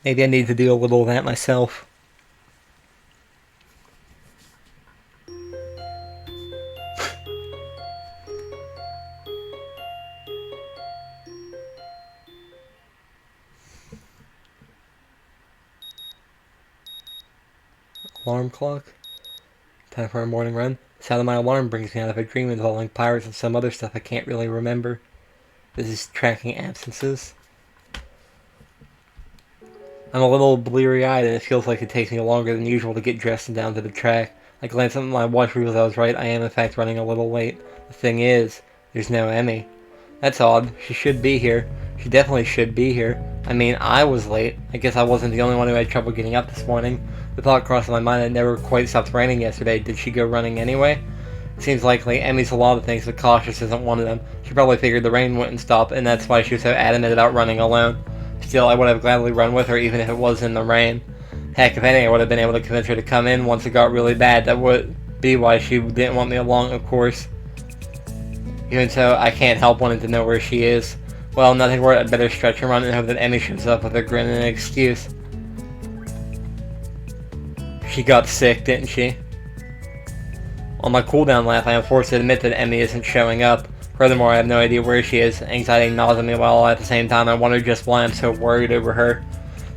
Maybe I need to do a little of that myself. Alarm clock. Time for a morning run. The sound of my alarm brings me out of a dream involving pirates and some other stuff I can't really remember. This is tracking absences. I'm a little bleary-eyed and it feels like it takes me longer than usual to get dressed and down to the track. I glance at my watch, realize I was right. I am in fact running a little late. The thing is, there's no Emmy. That's odd. She should be here. She definitely should be here. I mean, I was late. I guess I wasn't the only one who had trouble getting up this morning. The thought crossed my mind that it never quite stopped raining yesterday. Did she go running anyway? Seems likely. Emmy's a lot of things, but cautious isn't one of them. She probably figured the rain wouldn't stop, and that's why she was so adamant about running alone. Still, I would have gladly run with her, even if it was in the rain. Heck, if anything, I would have been able to convince her to come in once it got really bad. That would be why she didn't want me along, of course. Even so, I can't help wanting to know where she is. Well, nothing worse, I'd better stretch and run and hope that Emmy shows up with a grin and an excuse. She got sick, didn't she? On my cooldown lap, I am forced to admit that Emmy isn't showing up. Furthermore, I have no idea where she is. Anxiety gnaws at me while at the same time I wonder just why I'm so worried over her.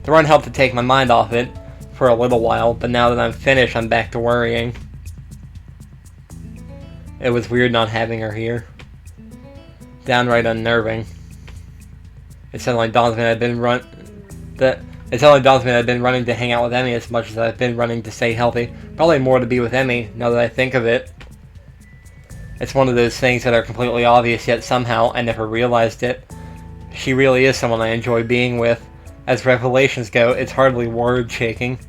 The run helped to take my mind off it for a little while, but now that I'm finished, I'm back to worrying. It was weird not having her here. Downright unnerving. It suddenly dawns me that I've been running to hang out with Emmy as much as I've been running to stay healthy. Probably more to be with Emmy, now that I think of it. It's one of those things that are completely obvious, yet somehow I never realized it. She really is someone I enjoy being with. As revelations go, it's hardly word-shaking.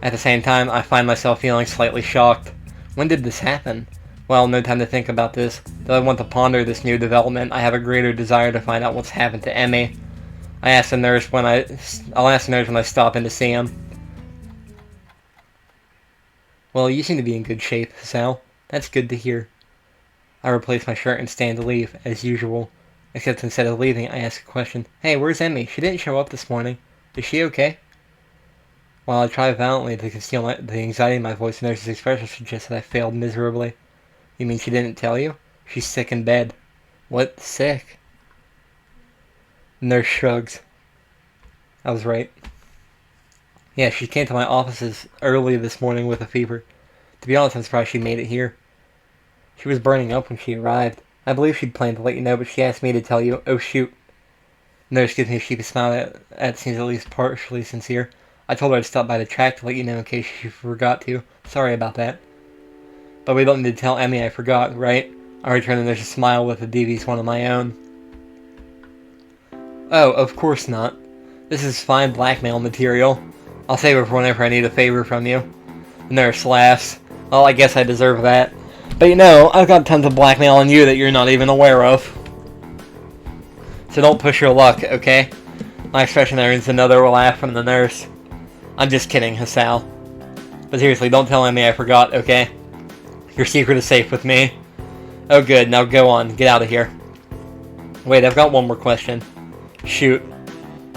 At the same time, I find myself feeling slightly shocked. When did this happen? Well, no time to think about this. Though I want to ponder this new development, I have a greater desire to find out what's happened to Emmy. I'll ask the nurse when I stop in to see him. Well, you seem to be in good shape, Sal. That's good to hear. I replace my shirt and stand to leave, as usual. Except instead of leaving, I ask a question. Hey, where's Emmy? She didn't show up this morning. Is she okay? While I try violently to conceal the anxiety in my voice, the nurse's expression suggests that I failed miserably. You mean she didn't tell you? She's sick in bed. What? Sick? The nurse shrugs. I was right. Yeah, she came to my offices early this morning with a fever. To be honest, I'm surprised she made it here. She was burning up when she arrived. I believe she'd planned to let you know, but she asked me to tell you. Oh, shoot. The nurse gives me a sheepish smile that seems at least partially sincere. I told her I'd stop by the track to let you know in case she forgot to. Sorry about that. But we don't need to tell Emmy I forgot, right? I return the nurse's smile with a devious one of my own. Oh, of course not. This is fine blackmail material. I'll save it for whenever I need a favor from you. The nurse laughs. Well, I guess I deserve that. But you know, I've got tons of blackmail on you that you're not even aware of. So don't push your luck, okay? My expression earns another laugh from the nurse. I'm just kidding, Hassal. But seriously, don't tell Emmy I forgot, okay? Your secret is safe with me. Oh good, now go on, get out of here. Wait, I've got one more question. Shoot.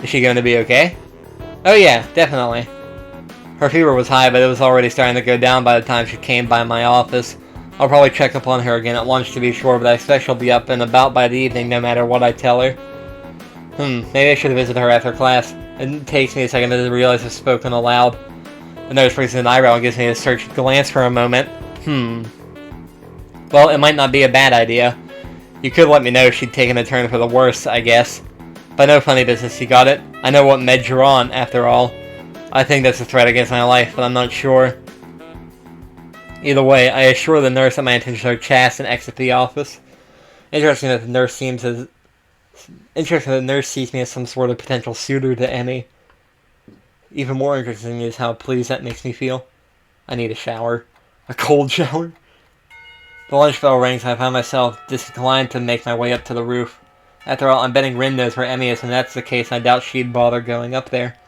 Is she going to be okay? Oh yeah, definitely. Her fever was high, but it was already starting to go down by the time she came by my office. I'll probably check up on her again at lunch to be sure, but I expect she'll be up and about by the evening no matter what I tell her. Maybe I should visit her after class. It takes me a second to realize I've spoken aloud. The nurse raises an eyebrow and gives me a searching glance for a moment. Well, it might not be a bad idea. You could let me know if she'd taken a turn for the worse, I guess. But no funny business, you got it? I know what meds you're on, after all. I think that's a threat against my life, but I'm not sure. Either way, I assure the nurse that my intentions are chaste and exit the office. Interesting that the nurse sees me as some sort of potential suitor to Emmy. Even more interesting is how pleased that makes me feel. I need a shower. A cold shower. The lunch bell rings and I find myself disinclined to make my way up to the roof. After all, I'm betting Rin knows where Emmy is, and if that's the case, I doubt she'd bother going up there.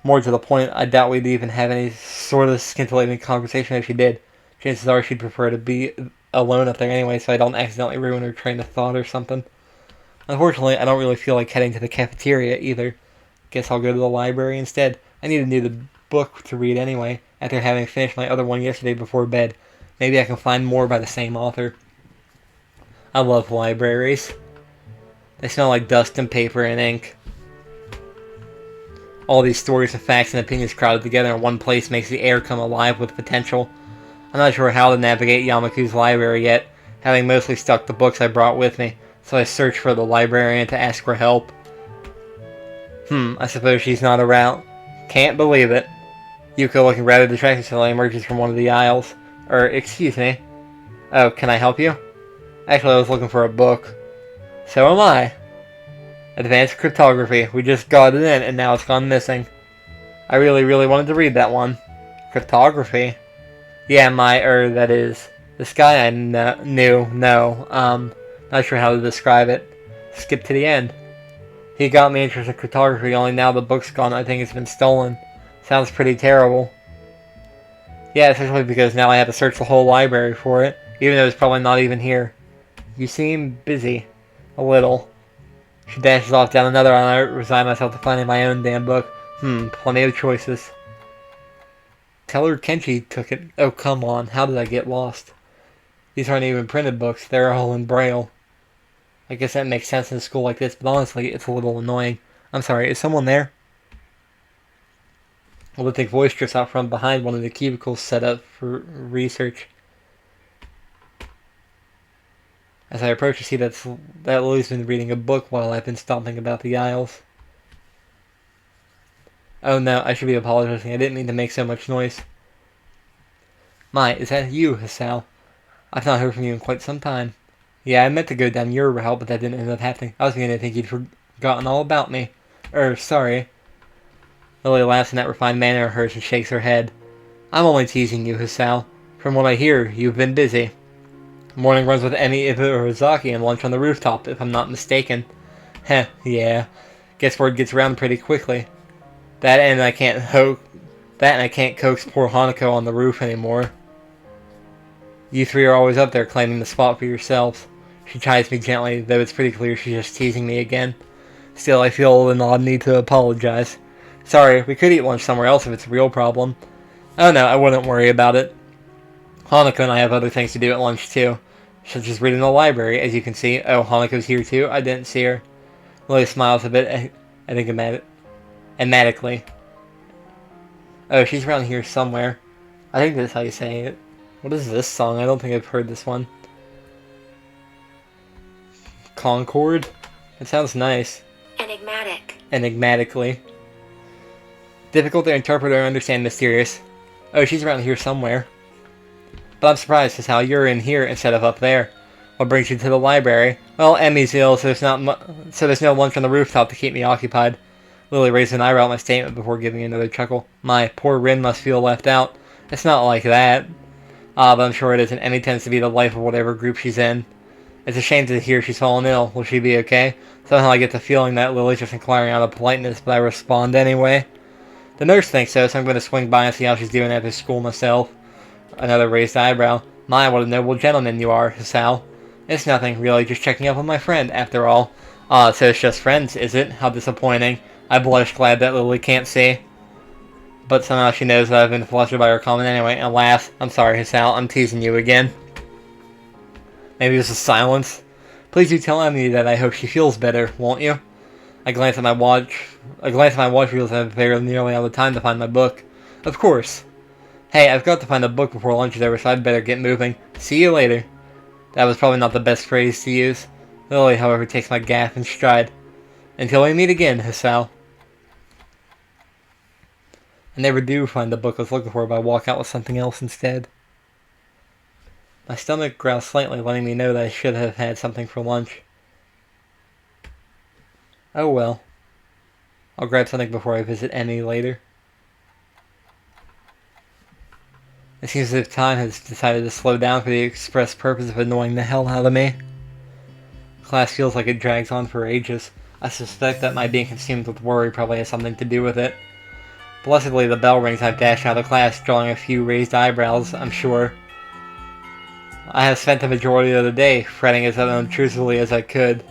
More to the point, I doubt we'd even have any sort of scintillating conversation if she did. Chances are she'd prefer to be alone up there anyway, so I don't accidentally ruin her train of thought or something. Unfortunately, I don't really feel like heading to the cafeteria either. Guess I'll go to the library instead. I need a new book to read anyway, after having finished my other one yesterday before bed. Maybe I can find more by the same author. I love libraries. They smell like dust and paper and ink. All these stories and facts and opinions crowded together in one place makes the air come alive with potential. I'm not sure how to navigate Yamaku's library yet, having mostly stuck the books I brought with me, so I searched for the librarian to ask for help. I suppose she's not around. Can't believe it. Yuko, looking rather distracted, suddenly emerges from one of the aisles. Excuse me. Oh, can I help you? Actually, I was looking for a book. So am I. Advanced Cryptography. We just got it in, and now it's gone missing. I really wanted to read that one. Cryptography? Yeah, that is. This guy I knew, not sure how to describe it. Skip to the end. He got me interested in cryptography, only now the book's gone, I think it's been stolen. Sounds pretty terrible. Yeah, especially because now I have to search the whole library for it, even though it's probably not even here. You seem busy. A little. She dashes off down another aisle, and I resign myself to finding my own damn book. Plenty of choices. Tell her Kenshi took it. Oh, come on. How did I get lost? These aren't even printed books. They're all in Braille. I guess that makes sense in a school like this, but honestly, it's a little annoying. I'm sorry, is someone there? A little voice drifts out from behind one of the cubicles set up for research. As I approach, I see that Lily's been reading a book while I've been stomping about the aisles. Oh no, I should be apologizing. I didn't mean to make so much noise. My, is that you, Hisao? I've not heard from you in quite some time. Yeah, I meant to go down your route, but that didn't end up happening. I was beginning to think you'd forgotten all about me. Sorry. Lily laughs in that refined manner of hers and shakes her head. I'm only teasing you, Hisao. From what I hear, you've been busy. Morning runs with Emi, Iburizaki and lunch on the rooftop, if I'm not mistaken. Heh, yeah. Guess word gets around pretty quickly. That and I can't coax poor Hanako on the roof anymore. You three are always up there claiming the spot for yourselves. She chides me gently, though it's pretty clear she's just teasing me again. Still, I feel an odd need to apologize. Sorry, we could eat lunch somewhere else if it's a real problem. Oh no, I wouldn't worry about it. Hanako and I have other things to do at lunch too, such as read in the library, as you can see. Oh, Hanako's here too? I didn't see her. Lily smiles a bit, I think enigmatically. Oh, she's around here somewhere. I think that's how you say it. What is this song? I don't think I've heard this one. Concord? It sounds nice. Enigmatic. Enigmatically. Difficult to interpret or understand, mysterious. Oh, she's around here somewhere. But I'm surprised as how you're in here instead of up there. What brings you to the library? Well, Emmy's ill, so there's no lunch on the rooftop to keep me occupied. Lily raised an eyebrow at my statement before giving another chuckle. My, poor Rin must feel left out. It's not like that. But I'm sure it isn't. Emmy tends to be the life of whatever group she's in. It's a shame to hear she's fallen ill. Will she be okay? Somehow I get the feeling that Lily's just inquiring out of politeness, but I respond anyway. The nurse thinks so, so I'm going to swing by and see how she's doing after school myself. Another raised eyebrow. My, what a noble gentleman you are, Hisao. It's nothing, really, just checking up on my friend, after all. So it's just friends, is it? How disappointing. I blush, glad that Lily can't see. But somehow she knows that I've been flustered by her comment anyway, and laughs. I'm sorry, Hisao, I'm teasing you again. Maybe this is silence. Please do tell Emily that I hope she feels better, won't you? I glance at my watch. Reveals I've very nearly all the time to find my book. Of course. Hey, I've got to find a book before lunch is over, so I'd better get moving. See you later. That was probably not the best phrase to use. Lily, however, takes my gaffe in stride. Until we meet again, Hisao. I never do find the book I was looking for, but I walk out with something else instead. My stomach growls slightly, letting me know that I should have had something for lunch. Oh well. I'll grab something before I visit Emmy later. It seems as if time has decided to slow down for the express purpose of annoying the hell out of me. Class feels like it drags on for ages. I suspect that my being consumed with worry probably has something to do with it. Blessedly, the bell rings. I dash out of class, drawing a few raised eyebrows, I'm sure. I have spent the majority of the day fretting as unobtrusively as I could.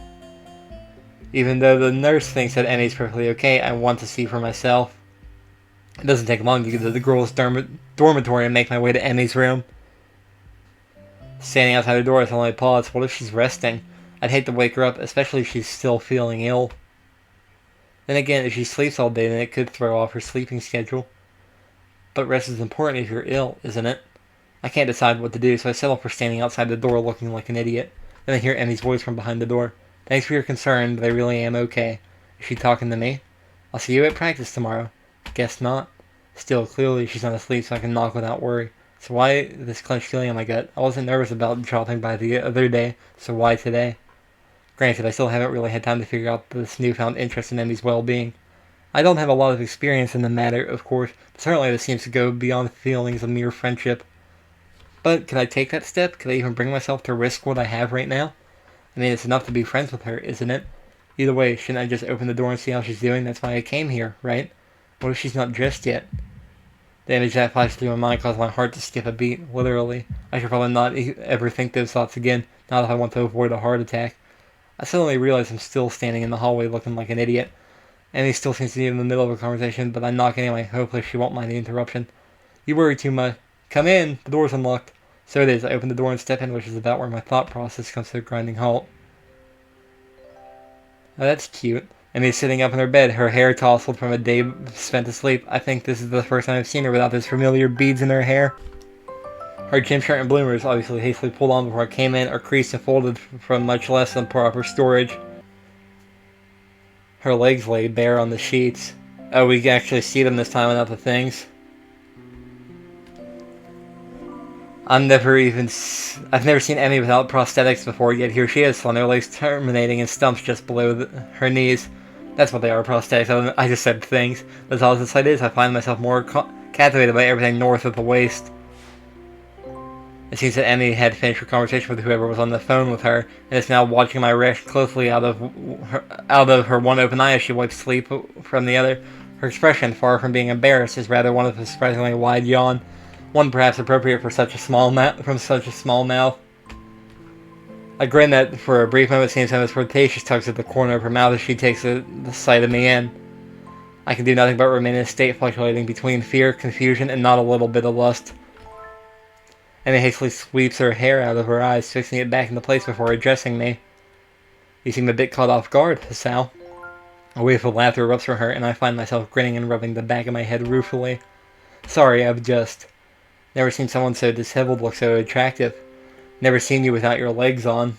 Even though the nurse thinks that Emmy's perfectly okay, I want to see for myself. It doesn't take long to get to the girls' dormitory and make my way to Emmy's room. Standing outside the door, I suddenly pause. What if she's resting? I'd hate to wake her up, especially if she's still feeling ill. Then again, if she sleeps all day, then it could throw off her sleeping schedule. But rest is important if you're ill, isn't it? I can't decide what to do, so I settle for standing outside the door looking like an idiot. Then I hear Emmy's voice from behind the door. Thanks for your concern, but I really am okay. Is she talking to me? I'll see you at practice tomorrow. Guess not. Still, clearly she's not asleep, so I can knock without worry. So why this clenched feeling in my gut? I wasn't nervous about dropping by the other day, so why today? Granted, I still haven't really had time to figure out this newfound interest in Emmy's well-being. I don't have a lot of experience in the matter, of course, but certainly this seems to go beyond feelings of mere friendship. But could I take that step? Could I even bring myself to risk what I have right now? I mean, it's enough to be friends with her, isn't it? Either way, shouldn't I just open the door and see how she's doing? That's why I came here, right? What if she's not dressed yet? The image that flashed through my mind caused my heart to skip a beat, literally. I should probably not ever think those thoughts again, now that I want to avoid a heart attack. I suddenly realize I'm still standing in the hallway looking like an idiot. Amy still seems to be in the middle of a conversation, but I knock anyway. Hopefully she won't mind the interruption. You worry too much. Come in! The door's unlocked. So it is. I open the door and step in, which is about where my thought process comes to a grinding halt. Oh, that's cute. Amy's sitting up in her bed, her hair tousled from a day spent asleep. I think this is the first time I've seen her without those familiar beads in her hair. Her gym shirt and bloomers, obviously hastily pulled on before I came in, are creased and folded from much less than proper storage. Her legs lay bare on the sheets. Oh, we can actually see them this time without the things. I've never seen Emmy without prosthetics before, yet here she is, on her legs terminating in stumps just below her knees. That's what they are, prosthetics. I just said things. As odd as the sight is, I find myself more captivated by everything north of the waist. It seems that Emmy had finished her conversation with whoever was on the phone with her, and is now watching my reaction closely out of her one open eye as she wipes sleep from the other. Her expression, far from being embarrassed, is rather one of a surprisingly wide yawn. One perhaps appropriate for such a small mouth. I grin that for a brief moment seems to have a flirtatious tugs at the corner of her mouth as she takes the sight of me in. I can do nothing but remain in a state fluctuating between fear, confusion, and not a little bit of lust. Emmy hastily sweeps her hair out of her eyes, fixing it back into place before addressing me. You seem a bit caught off guard, Sal. A wave of laughter erupts from her, and I find myself grinning and rubbing the back of my head ruefully. Sorry, I've just never seen someone so disheveled look so attractive. Never seen you without your legs on.